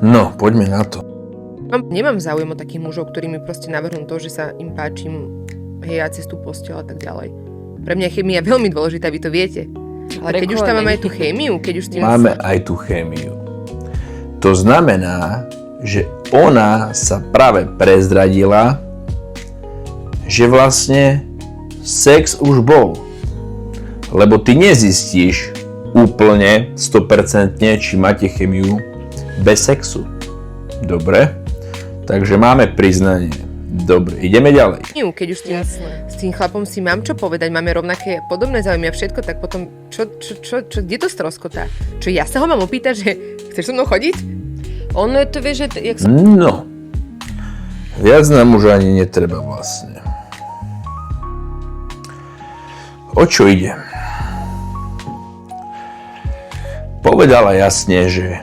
No, poďme na to. Nemám záujem o takých mužov, ktorí mi proste navrhnú to, že sa im páčim, hej, ja cez tú posteľ a tak ďalej. Pre mňa je chémia veľmi dôležitá, vy to viete. Ale keď už tam máme aj tú chémiu, keď už tým... Máme aj tú chémiu. To znamená, že ona sa práve prezradila, že vlastne sex už bol. Lebo ty nezistíš úplne 100% či máte chémiu bez sexu. Dobre? Takže máme priznanie. Dobre, ideme ďalej. Keď už s tým chlapom si mám čo povedať, máme rovnaké podobné záujmy a všetko, tak potom kde to stroskotá? Čo ja sa ho mám opýtať, že chceš so mnou chodiť? On to vie, že... No, viac nám už ani netreba vlastne. O čo ide? Povedala jasne, že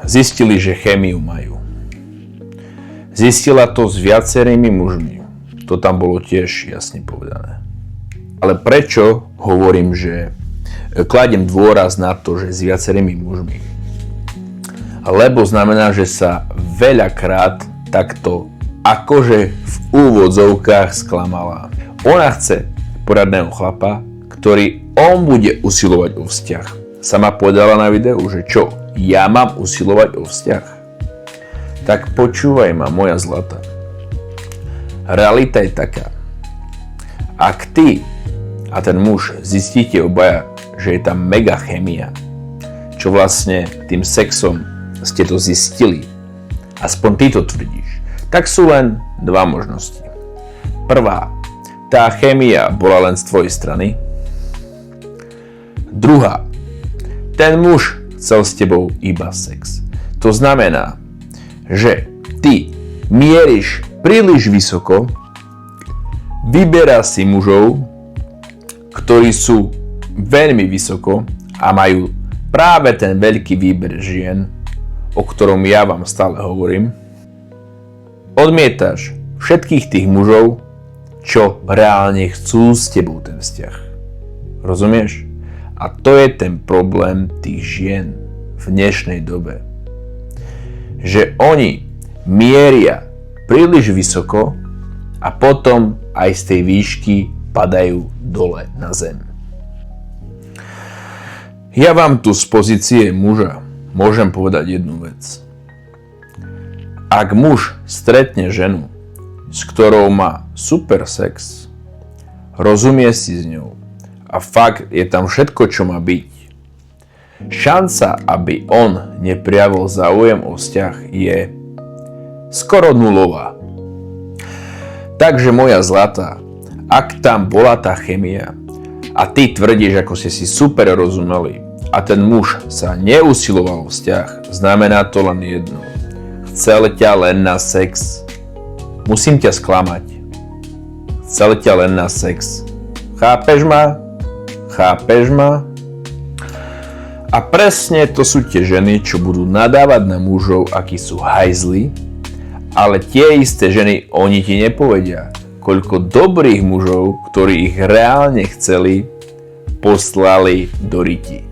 zistili, že chémiu majú. Zistila to s viacerými mužmi. To tam bolo tiež jasne povedané. Ale prečo hovorím, že kladiem dôraz na to, že s viacerými mužmi? Lebo znamená, že sa veľakrát takto akože v úvodzovkách sklamala. Ona chce poradného chlapa, ktorý on bude usilovať o vzťah. Sama povedala na videu, že čo? Ja mám usilovať o vzťah? Tak počúvaj ma, moja zlata. Realita je taká. Ak ty a ten muž zistíte obaja, že je tam mega chémia, čo vlastne tým sexom ste to zistili, aspoň ty to tvrdíš, tak sú len dva možnosti. Prvá, tá chémia bola len z tvojej strany. Druhá, ten muž chcel s tebou iba sex. To znamená, že ty mieríš príliš vysoko, vyberáš si mužov, ktorí sú veľmi vysoko a majú práve ten veľký výber žien, o ktorom ja vám stále hovorím. Odmietaš všetkých tých mužov, čo reálne chcú s tebou ten vzťah. Rozumieš? A to je ten problém tých žien v dnešnej dobe. Že oni mieria príliš vysoko a potom aj z tej výšky padajú dole na zem. Ja vám tu z pozície muža môžem povedať jednu vec. Ak muž stretne ženu, s ktorou má super sex, rozumie si s ňou a fakt je tam všetko, čo má byť, šanca, aby on neprijavil záujem o vzťah, je skoro nulová. Takže moja zlatá, ak tam bola tá chémia a ty tvrdíš, ako ste si super rozumeli a ten muž sa neusiloval o vzťah, znamená to len jedno. Chcel ťa len na sex. Musím ťa sklamať. Chcel ťa len na sex. Chápeš ma? Chápeš ma? A presne to sú tie ženy, čo budú nadávať na mužov, akí sú hajzli, ale tie isté ženy, oni ti nepovedia, koľko dobrých mužov, ktorí ich reálne chceli, poslali do riti.